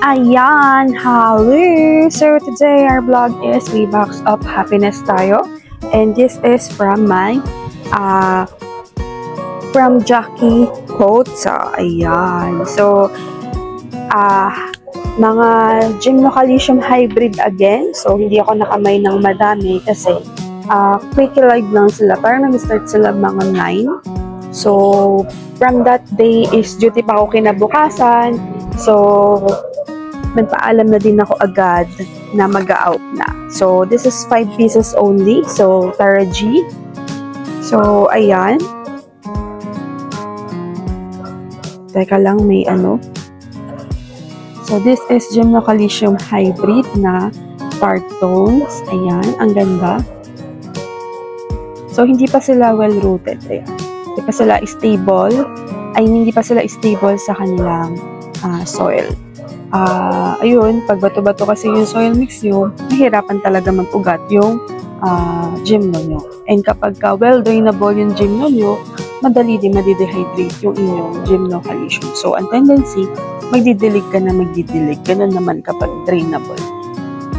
Ayan, hello! So today our vlog is V-Box of Happiness tayo. And this is from my, from Jackie Potsa. Ayan. So, mga Gymnocalcium hybrid again. So, hindi ako nakamay ng madami kasi quickie live lang sila. Parang nag-start sila mga 9. So, from that day is duty pa ako kinabukasan. So, nagpaalam na din ako agad na mag-out na. So, this is 5 pieces only. So, Tara G. So, ayan. Teka lang, may ano. So, this is Gymnocalcium hybrid na Tart Tones. Ayan, ang ganda. So, hindi pa sila well-rooted. Ayan. Hindi pa sila stable. Ay, hindi pa sila stable sa kanilang soil. Ayun, pag bato-bato kasi yung soil mix nyo, mahirapan talaga mag-ugat yung gymno nyo. And kapag well-drainable yung gymno nyo, madali din madidehydrate yung inyong Gymnocalcium. So, ang tendency, magdidilig ka na magdidilig. Ganun naman kapag drainable.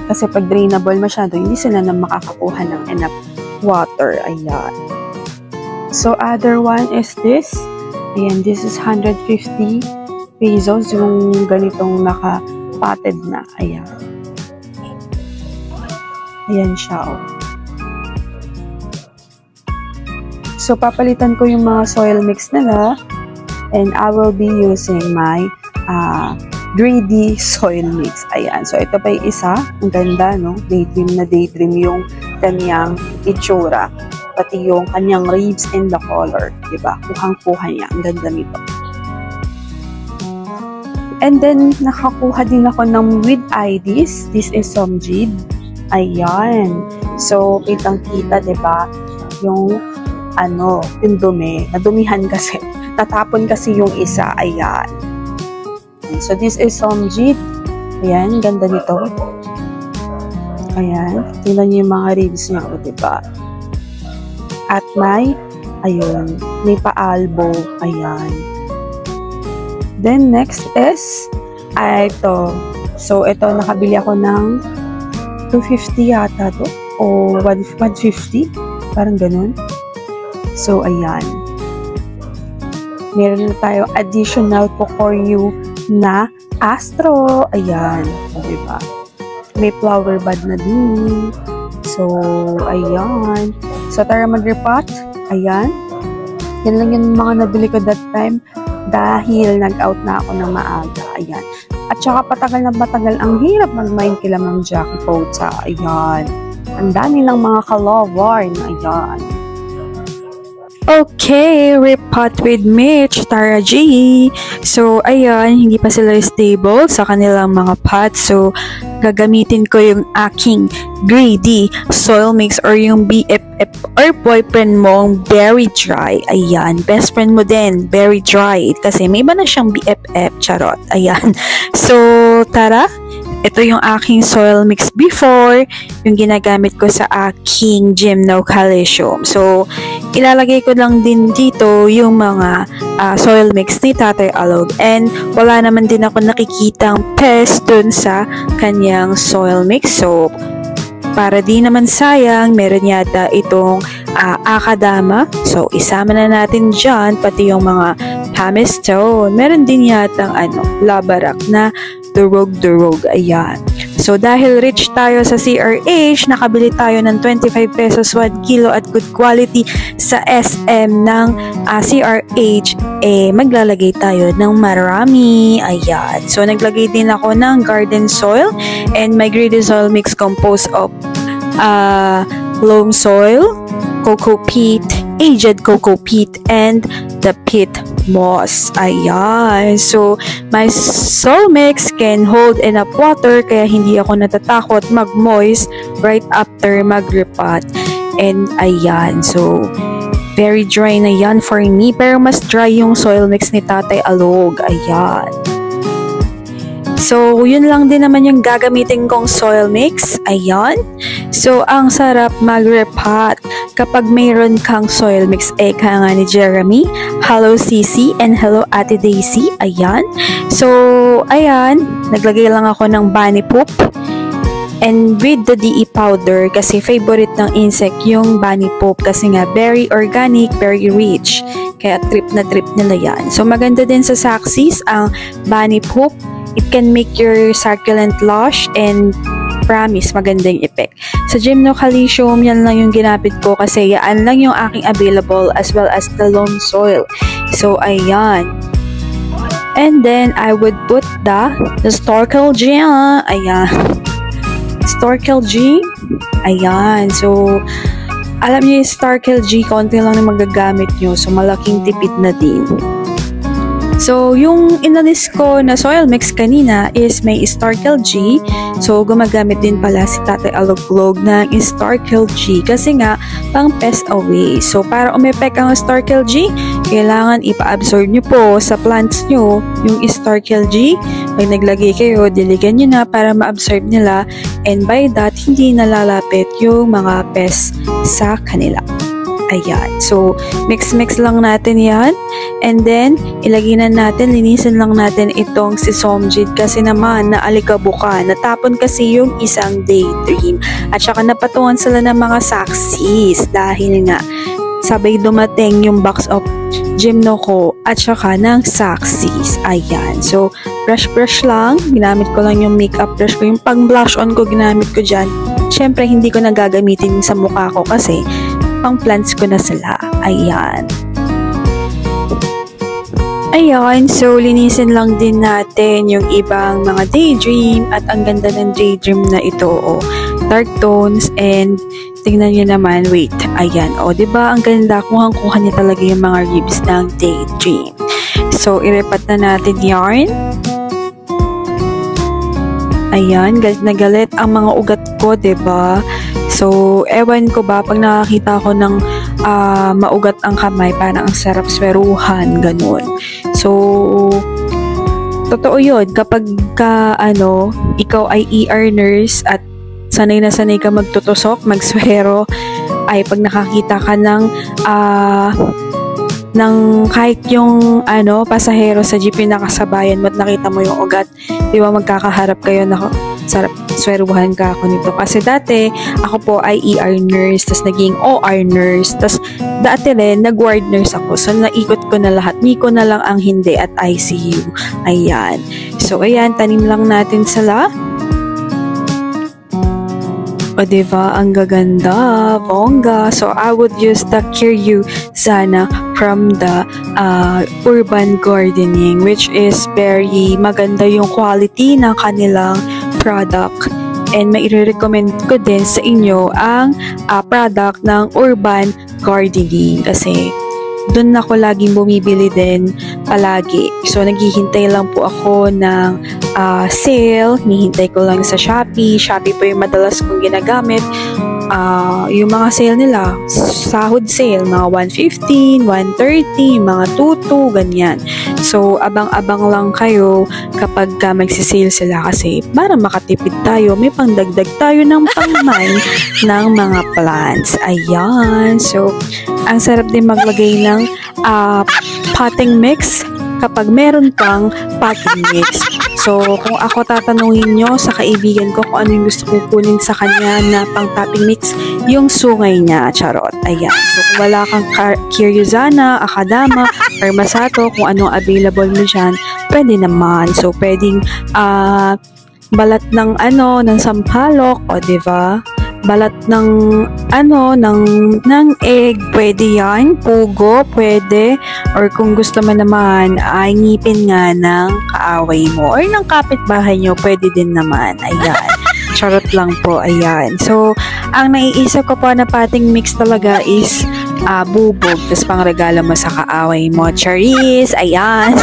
Kasi pag drainable masyado, hindi sila na makakakuha ng enough water. Ayan. So, other one is this. Ayan, this is 150 pesos yung ganitong naka-potted na. Ayan. Ayan siya, oh. So, papalitan ko yung mga soil mix nila and I will be using my Greedy soil mix. Ayan. So, ito pa yung isa. Ang ganda, no? Daydream na daydream yung kanyang itsura. Pati yung kanyang ribs and the color. Diba? Kuhang-kuha niya. Ang ganda nito. And then, nakakuha din ako ng with IDs. This is Somjid. Ayan. So, kitang-kita, diba? Yung, yung dumi. Nadumihan kasi. Tatapon kasi yung isa. Ayan. So, this is Somjid. Ayan. Ganda nito. Ayan. Tingnan niyo yung mga ribs niya. O, diba? At may, ayun, may pa-albo. Ayan. Then, next is, ito. So, ito, nakabili ako ng 250 yata to. O 150. Parang ganun. So, ayan. Meron na tayo additional po for you na Astro. Ayan. O, diba? May flower bud na din. So, ayan. So, tara mag-repot. Ayan. Yan lang yung mga nabili ko that time dahil nag-out na ako ng maaga. Ayan. At saka patagal na patagal. Ang hirap mag-mind kila Ma'am Jackie Potsa. Ayan. Ang dami ng mga kalovar na ayan. Okay, repot with Mitch, Tara G. So, ayan, hindi pa sila stable sa kanilang mga pots. So, gagamitin ko yung aking Greedy soil mix or yung BFF or boyfriend mong very dry. Ayan, best friend mo din, very dry. Kasi may iba na siyang BFF, charot. Ayan. So, tara. Ito yung aking soil mix before, yung ginagamit ko sa aking Gymnocalcium. So, ilalagay ko lang din dito yung mga soil mix ni Tatay Alog. And wala naman din ako nakikitang pest dun sa kanyang soil mix. So, para di naman sayang, meron yata itong akadama. So, isama na natin dyan, pati yung mga pumice stone. Meron din yatang labarak na durog-durog. Ayan. So, dahil rich tayo sa CRH, nakabili tayo ng 25 pesos 1 kilo at good quality sa SM ng CRH, maglalagay tayo ng marami. Ayan. So, naglagay din ako ng garden soil and my Greedy soil mix composed of loam soil, cocoa peat, aged cocoa peat, and the peat moss. Ayan. So, my soil mix can hold enough water kaya hindi ako natatakot mag-moist right after mag-repot. And ayan. So, very dry na yan for me. Pero mas dry yung soil mix ni Tatay Alog. Ayan. So, yun lang din naman yung gagamitin kong soil mix. Ayan. So, ang sarap mag-repot kapag mayroon kang soil mix. Eka nga ni Jeremy. Hello Cici and hello Ate Daisy. Ayan. So, ayan. Naglagay lang ako ng bunny poop. And with the DE powder, kasi favorite ng insect yung bunny poop kasi nga very organic, very rich. Kaya trip na trip nila yan. So maganda din sa Saxis ang bunny poop. It can make your succulent lush and promise magandang effect. Sa Gymnocalcium, yan lang yung ginapit ko kasi yan lang yung aking available as well as the loam soil. So ayan. And then I would put the Storkel G. Ayan. Storkel G. Ayan. So, alam niyo yung Storkel G, konti lang na magagamit nyo. So, malaking tipid na din. So, yung inalis ko na soil mix kanina is may Storkel G. So, gumagamit din pala si Tatay Aluglog ng Storkel G kasi nga, pang pest away. So, para umepek ang Storkel G, kailangan ipa-absorb nyo po sa plants nyo yung Storkel G. Pag naglagay kayo, diligan nyo na para ma-absorb nila and by that, hindi nalalapit yung mga pest sa kanila. Ayan. So, mix-mix lang natin yan. And then, ilagay na natin, linisin lang natin itong si Somjid kasi naman naalikabuka. Natapon kasi yung isang daydream. At saka napatungan sila ng mga Saxis dahil nga sabay dumating yung box of Gymno ko at saka ng Saxis. Ayan. So, brush lang. Ginamit ko lang yung makeup brush ko. Yung pang blush on ko, ginamit ko dyan. Siyempre, hindi ko na gagamitin sa mukha ko kasi pang plants ko na sila. Ayan. Ayan, so linisin lang din natin yung ibang mga daydream at ang ganda ng daydream na ito. Oh, dark tones and tingnan nyo naman, wait, ayan. O, diba ang ganda? Kuhang-kuha niya talaga yung mga ribs ng daydream. So, irepat na natin yarn. Ayan, galit na galit ang mga ugat ko, diba? So, ewan ko ba, pag nakakita ko ng maugat ang kamay, parang ang sarap sweruhan, ganun. So, totoo yun, kapag ikaw ay ER nurse at sanay na sanay ka magtutusok, magswero, ay pag nakakita ka ng kahit yung pasahero sa jeep yung nakasabayan mo at nakita mo yung ugat, di ba magkakaharap kayo na sarap sweruhan ka ako nito. Kasi dati, ako po ay ER nurse, tas naging OR nurse, tas dati rin, nag-ward nurse ako. So, naikot ko na lahat. Miko na lang ang hindi at ICU. Ayan. So, ayan, tanim lang natin sila. O, diba? Ang gaganda. Bongga. So, I would use the Kiryu Zana from the urban gardening, which is very maganda yung quality ng kanilang product. And maire-recommend ko din sa inyo ang product ng urban gardening kasi doon ako laging bumibili din palagi. So, naghihintay lang po ako ng sale. Nihintay ko lang sa Shopee. Shopee po yung madalas kong ginagamit. Yung mga sale nila, sahod sale, mga 115, 130, mga 22, ganyan. So, abang-abang lang kayo kapag magsisale sila kasi para makatipid tayo, may pangdagdag tayo ng pangmine ng mga plants. Ayan. So, ang sarap din maglagay ng potting mix kapag meron kang potting mix. So, kung ako tatanungin nyo sa kaibigan ko kung ano yung gusto kong kunin sa kanya na pang topping mix, yung sungay niya, charot. Ayan. So, kung wala kang Kiryuzana, Akadama, or Masato, kung anong available mo dyan, pwede naman. So, pwedeng balat ng sampalok, o diba? Balat ng egg, pwede yan. Pugo, pwede. Or kung gusto mo naman, ay ngipin nga ng kaaway mo. Or ng kapitbahay nyo, pwede din naman. Ayan. Charot lang po. Ayan. So, ang naiisip ko po na potting mix talaga is bubog. Tapos pang regalo mo sa kaaway mo. Charis! Ayan.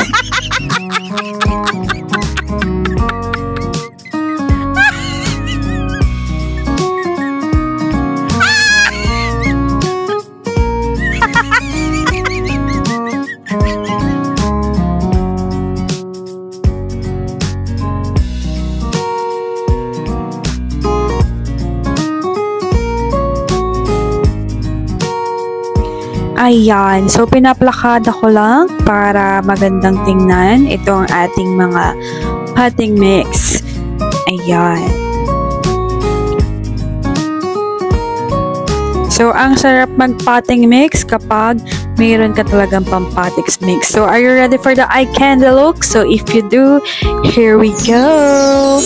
Ayan, so pinaplakada ko lang para magandang tingnan. Ito ang ating mga potting mix. Ayan. So, ang sarap mag-potting mix kapag mayroon ka talagang pang-potting mix. So, are you ready for the eye candy look? So, if you do, here we go!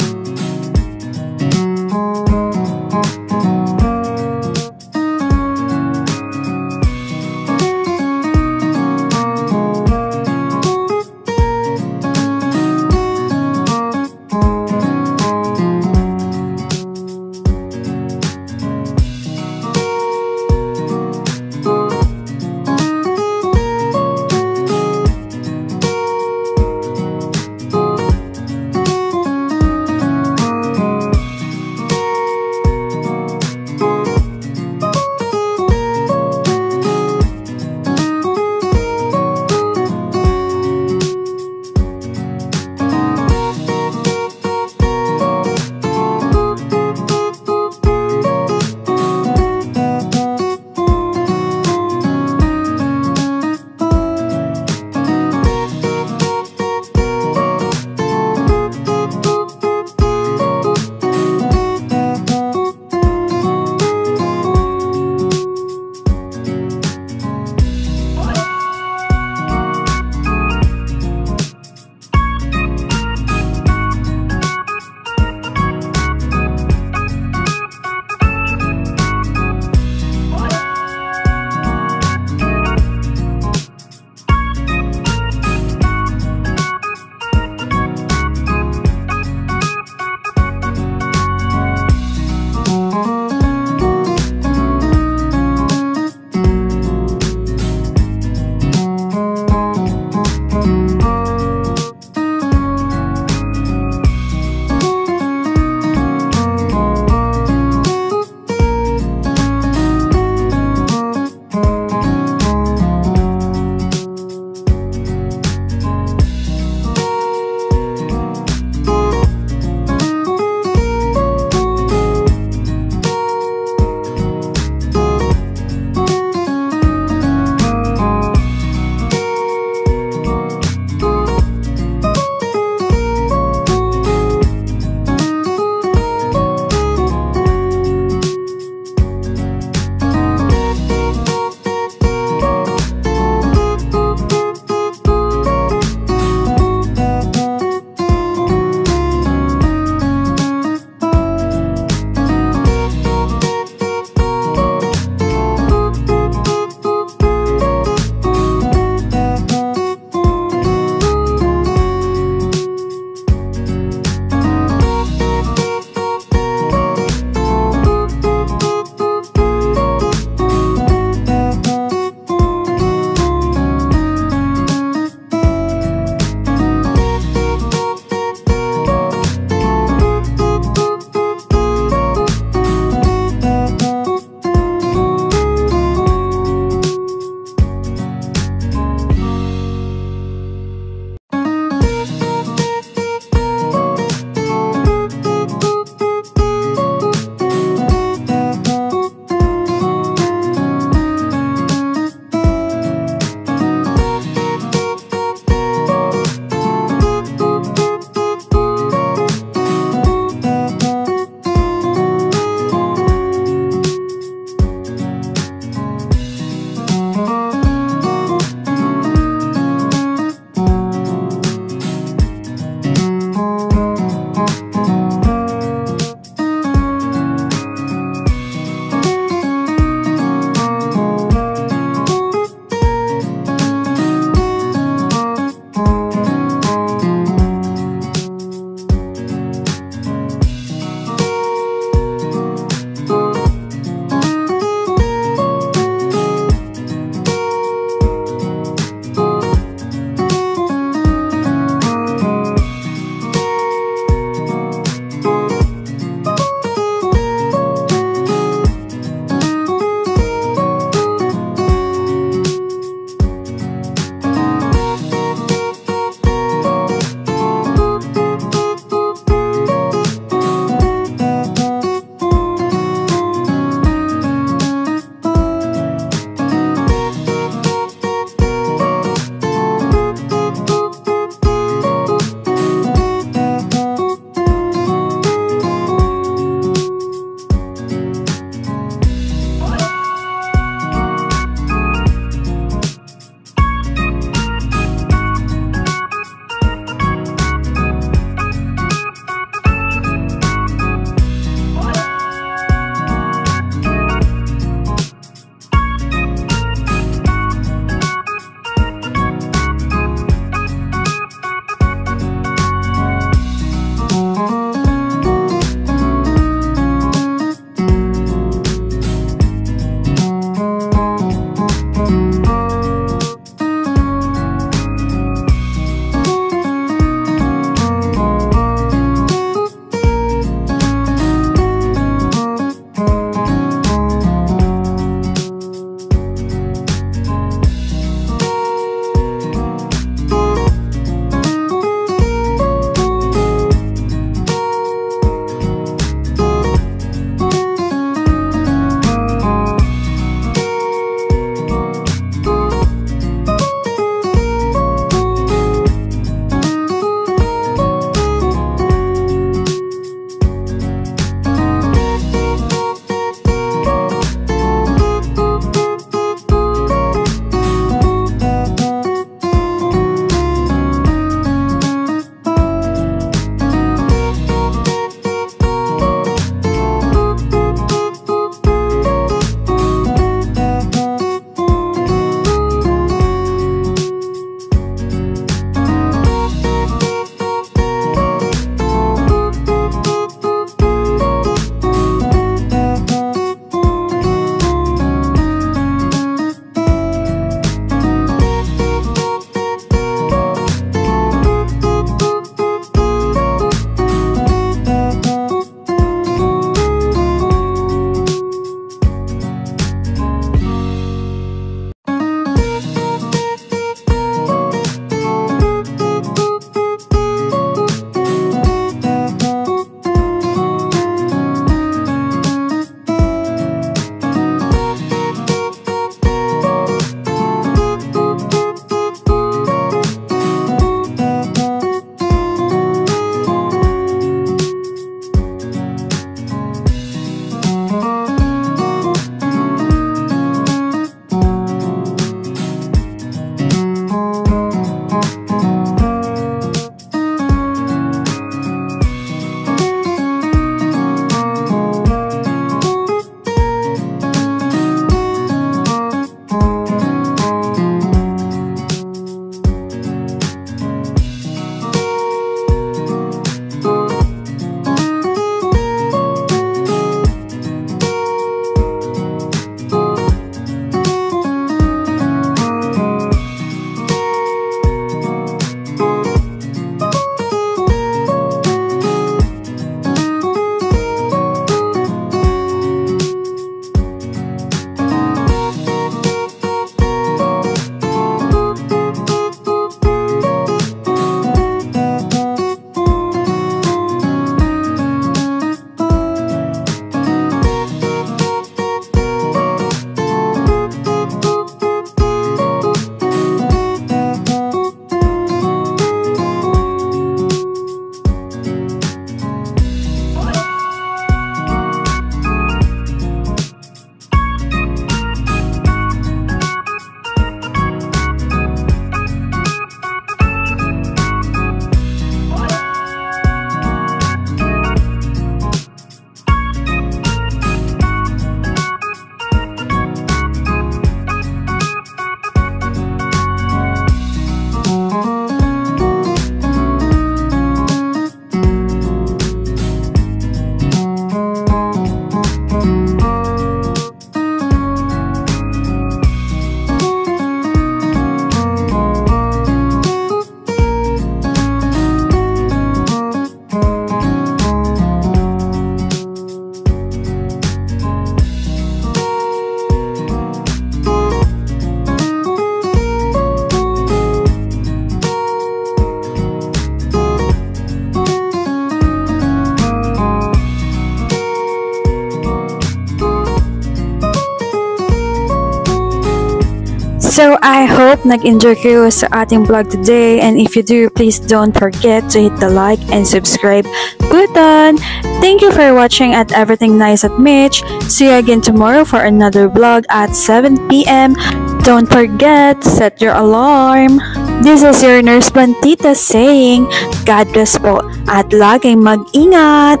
So, I hope nag-enjoy kayo sa ating vlog today, and if you do, please don't forget to hit the like and subscribe button. Thank you for watching at Everything Nice at Mitch. See you again tomorrow for another vlog at 7 p.m. Don't forget, set your alarm. This is your Nurse Bantita saying, God bless po at laging mag-ingat.